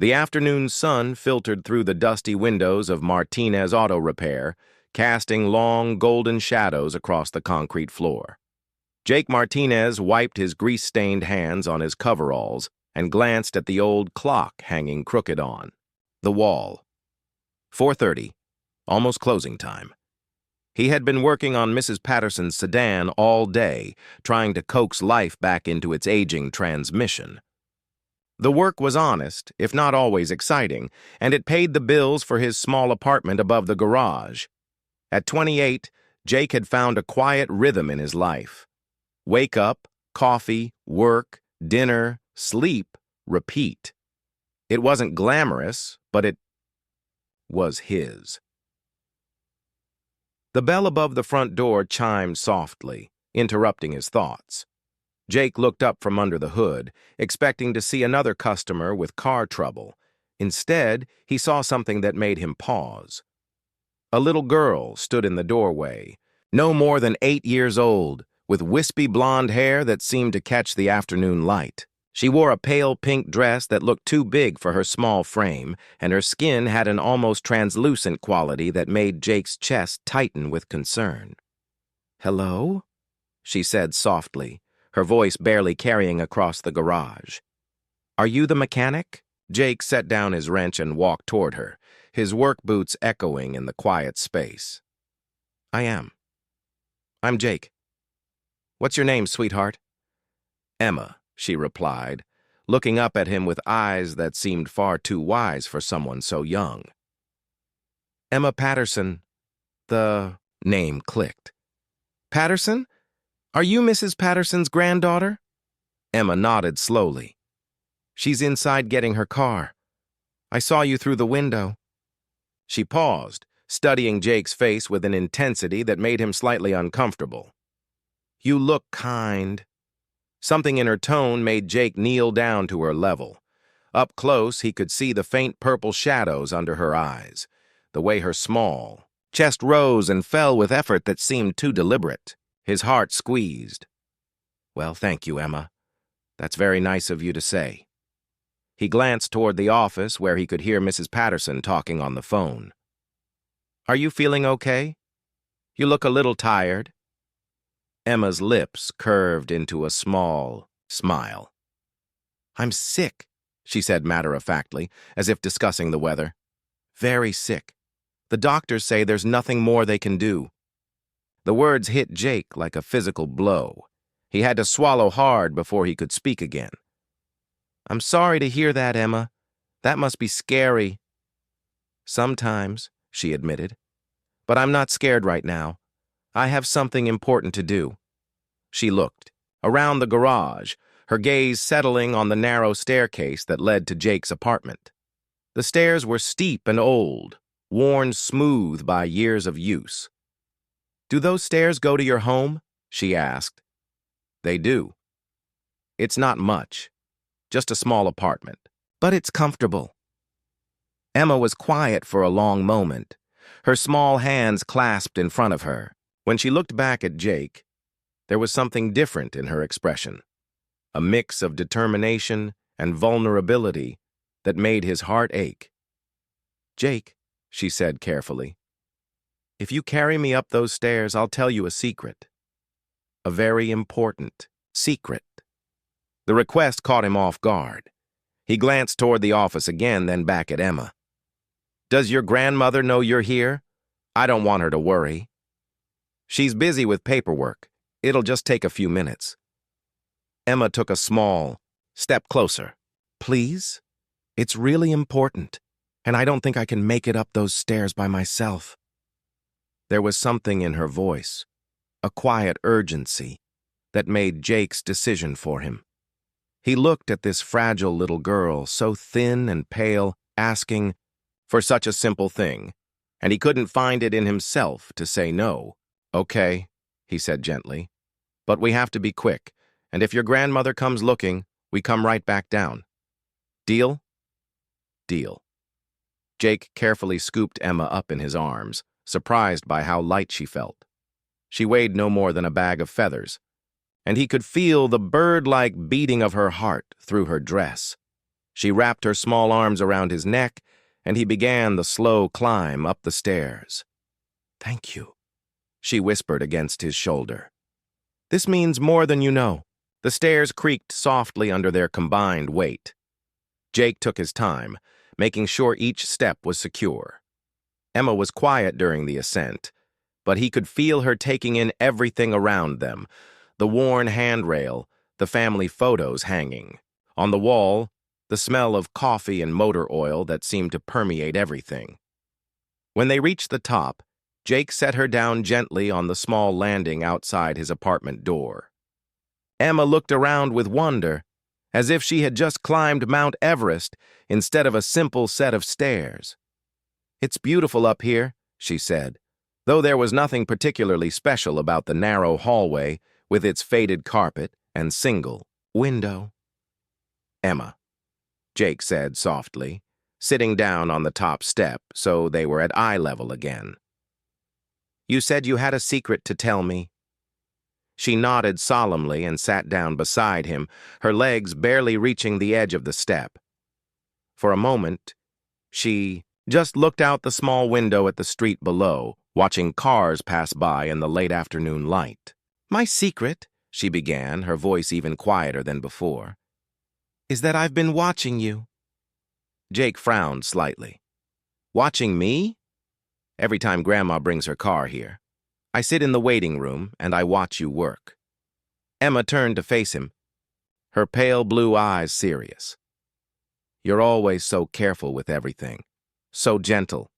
The afternoon sun filtered through the dusty windows of Martinez Auto Repair, casting long golden shadows across the concrete floor. Jake Martinez wiped his grease-stained hands on his coveralls and glanced at the old clock hanging crooked on the wall. 4:30, almost closing time. He had been working on Mrs. Patterson's sedan all day, trying to coax life back into its aging transmission. The work was honest, if not always exciting, and it paid the bills for his small apartment above the garage. At 28, Jake had found a quiet rhythm in his life. Wake up, coffee, work, dinner, sleep, repeat. It wasn't glamorous, but it was his. The bell above the front door chimed softly, interrupting his thoughts. Jake looked up from under the hood, expecting to see another customer with car trouble. Instead, he saw something that made him pause. A little girl stood in the doorway, no more than 8 years old, with wispy blonde hair that seemed to catch the afternoon light. She wore a pale pink dress that looked too big for her small frame, and her skin had an almost translucent quality that made Jake's chest tighten with concern. "Hello?" she said softly, her voice barely carrying across the garage. "Are you the mechanic?" Jake set down his wrench and walked toward her, his work boots echoing in the quiet space. "I am. I'm Jake. What's your name, sweetheart?" "Emma," she replied, looking up at him with eyes that seemed far too wise for someone so young. "Emma Patterson." The name clicked. "Patterson? Are you Mrs. Patterson's granddaughter?" Emma nodded slowly. "She's inside getting her car. I saw you through the window." She paused, studying Jake's face with an intensity that made him slightly uncomfortable. "You look kind." Something in her tone made Jake kneel down to her level. Up close, he could see the faint purple shadows under her eyes, the way her small chest rose and fell with effort that seemed too deliberate. His heart squeezed. "Well, thank you, Emma. That's very nice of you to say." He glanced toward the office where he could hear Mrs. Patterson talking on the phone. "Are you feeling okay? You look a little tired." Emma's lips curved into a small smile. "I'm sick," she said matter-of-factly, as if discussing the weather. "Very sick. The doctors say there's nothing more they can do." The words hit Jake like a physical blow. He had to swallow hard before he could speak again. "I'm sorry to hear that, Emma. That must be scary." "Sometimes," she admitted. "But I'm not scared right now. I have something important to do." She looked around the garage, her gaze settling on the narrow staircase that led to Jake's apartment. The stairs were steep and old, worn smooth by years of use. "Do those stairs go to your home?" she asked. "They do. It's not much, just a small apartment, but it's comfortable." Emma was quiet for a long moment, her small hands clasped in front of her. When she looked back at Jake, there was something different in her expression, a mix of determination and vulnerability that made his heart ache. "Jake," she said carefully, "if you carry me up those stairs, I'll tell you a secret. A very important secret." The request caught him off guard. He glanced toward the office again, then back at Emma. "Does your grandmother know you're here? I don't want her to worry." "She's busy with paperwork. It'll just take a few minutes." Emma took a small step closer. "Please? It's really important, and I don't think I can make it up those stairs by myself." There was something in her voice, a quiet urgency, that made Jake's decision for him. He looked at this fragile little girl, so thin and pale, asking for such a simple thing, and he couldn't find it in himself to say no. "Okay," he said gently, "but we have to be quick, and if your grandmother comes looking, we come right back down. Deal?" "Deal." Jake carefully scooped Emma up in his arms, surprised by how light she felt. She weighed no more than a bag of feathers, and he could feel the bird-like beating of her heart through her dress. She wrapped her small arms around his neck, and he began the slow climb up the stairs. "Thank you," she whispered against his shoulder. "This means more than you know." The stairs creaked softly under their combined weight. Jake took his time, making sure each step was secure. Emma was quiet during the ascent, but he could feel her taking in everything around them: the worn handrail, the family photos hanging. On the wall, the smell of coffee and motor oil that seemed to permeate everything. When they reached the top, Jake set her down gently on the small landing outside his apartment door. Emma looked around with wonder, as if she had just climbed Mount Everest instead of a simple set of stairs. "It's beautiful up here," she said, though there was nothing particularly special about the narrow hallway with its faded carpet and single window. "Emma," Jake said softly, sitting down on the top step so they were at eye level again. "You said you had a secret to tell me." She nodded solemnly and sat down beside him, her legs barely reaching the edge of the step. For a moment, she just looked out the small window at the street below, watching cars pass by in the late afternoon light. "My secret," she began, her voice even quieter than before, "is that I've been watching you." Jake frowned slightly. "Watching me?" "Every time Grandma brings her car here, I sit in the waiting room and I watch you work." Emma turned to face him, her pale blue eyes serious. "You're always so careful with everything, so gentle.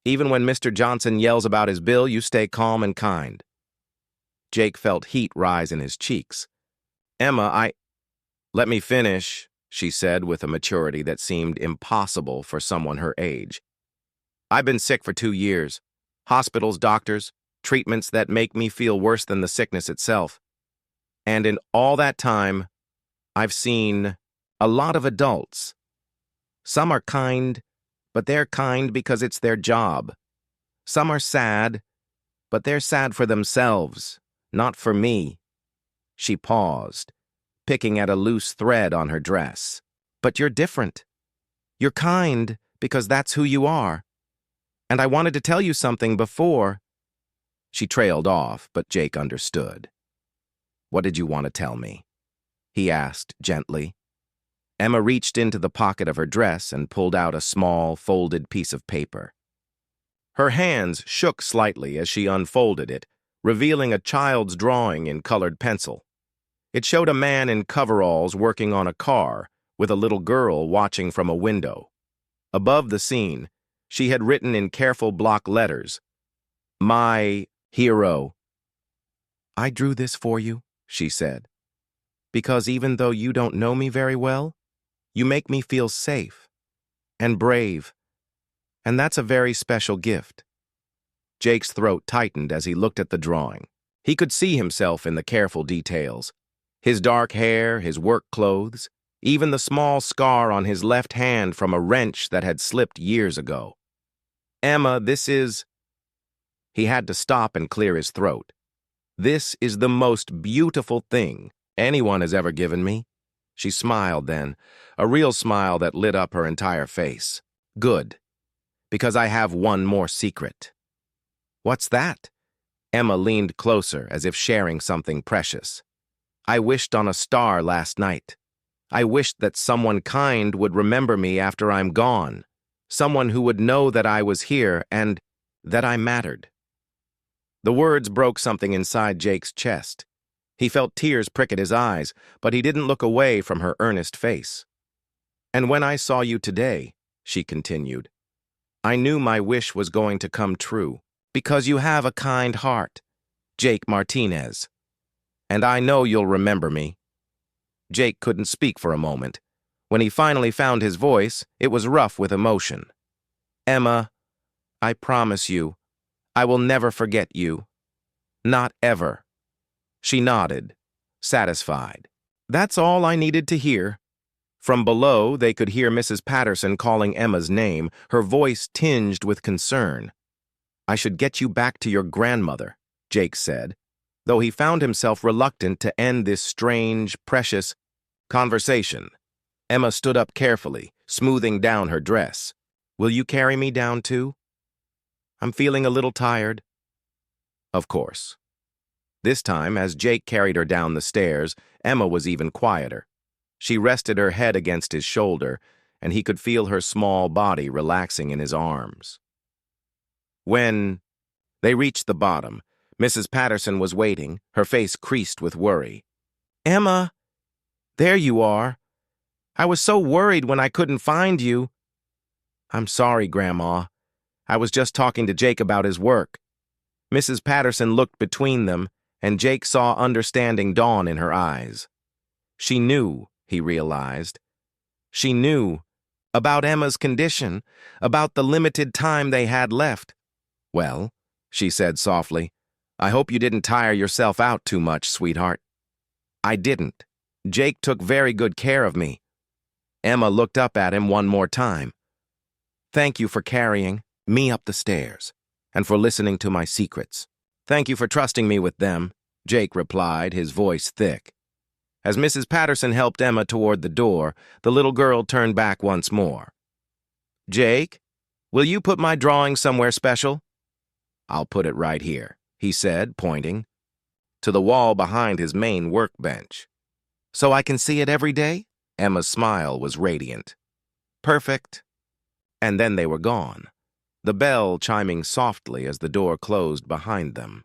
Even when Mr. Johnson yells about his bill, you stay calm and kind." Jake felt heat rise in his cheeks. "Emma, Let me finish," she said with a maturity that seemed impossible for someone her age. "I've been sick for 2 years. Hospitals, doctors, treatments that make me feel worse than the sickness itself. And in all that time, I've seen a lot of adults. Some are kind, but they're kind because it's their job. Some are sad, but they're sad for themselves, not for me." She paused, picking at a loose thread on her dress. "But you're different. You're kind because that's who you are. And I wanted to tell you something before." She trailed off, but Jake understood. "What did you want to tell me?" he asked gently. Emma reached into the pocket of her dress and pulled out a small, folded piece of paper. Her hands shook slightly as she unfolded it, revealing a child's drawing in colored pencil. It showed a man in coveralls working on a car, with a little girl watching from a window. Above the scene, she had written in careful block letters, "My hero." "I drew this for you," she said, "because even though you don't know me very well, you make me feel safe and brave, and that's a very special gift." Jake's throat tightened as he looked at the drawing. He could see himself in the careful details: his dark hair, his work clothes, even the small scar on his left hand from a wrench that had slipped years ago. "Emma, this is—" He had to stop and clear his throat. "This is the most beautiful thing anyone has ever given me." She smiled then, a real smile that lit up her entire face. "Good, because I have one more secret." "What's that?" Emma leaned closer as if sharing something precious. "I wished on a star last night. I wished that someone kind would remember me after I'm gone, someone who would know that I was here and that I mattered." The words broke something inside Jake's chest. He felt tears prick at his eyes, but he didn't look away from her earnest face. "And when I saw you today," she continued, "I knew my wish was going to come true, because you have a kind heart, Jake Martinez. And I know you'll remember me." Jake couldn't speak for a moment. When he finally found his voice, it was rough with emotion. "Emma, I promise you, I will never forget you. Not ever." She nodded, satisfied. That's all I needed to hear. From below, they could hear Mrs. Patterson calling Emma's name, her voice tinged with concern. "I should get you back to your grandmother," Jake said, though he found himself reluctant to end this strange, precious conversation. Emma stood up carefully, smoothing down her dress. Will you carry me down too? I'm feeling a little tired. Of course. This time, as Jake carried her down the stairs, Emma was even quieter. She rested her head against his shoulder, and he could feel her small body relaxing in his arms. When they reached the bottom, Mrs. Patterson was waiting, her face creased with worry. Emma, there you are. I was so worried when I couldn't find you. I'm sorry, Grandma. I was just talking to Jake about his work. Mrs. Patterson looked between them, and Jake saw understanding dawn in her eyes. She knew, he realized. She knew about Emma's condition, about the limited time they had left. Well, she said softly, I hope you didn't tire yourself out too much, sweetheart. I didn't. Jake took very good care of me. Emma looked up at him one more time. Thank you for carrying me up the stairs, and for listening to my secrets. Thank you for trusting me with them, Jake replied, his voice thick. As Mrs. Patterson helped Emma toward the door, the little girl turned back once more. Jake, will you put my drawing somewhere special? I'll put it right here, he said, pointing to the wall behind his main workbench. So I can see it every day? Emma's smile was radiant. Perfect. And then they were gone, the bell chiming softly as the door closed behind them.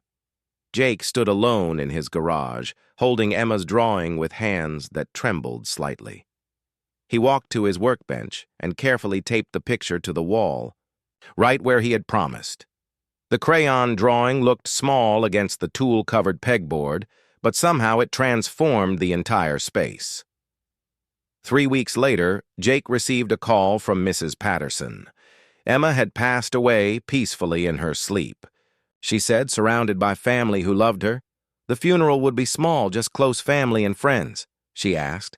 Jake stood alone in his garage, holding Emma's drawing with hands that trembled slightly. He walked to his workbench and carefully taped the picture to the wall, right where he had promised. The crayon drawing looked small against the tool-covered pegboard, but somehow it transformed the entire space. 3 weeks later, Jake received a call from Mrs. Patterson. Emma had passed away peacefully in her sleep. She said, surrounded by family who loved her. The funeral would be small, just close family and friends, she asked.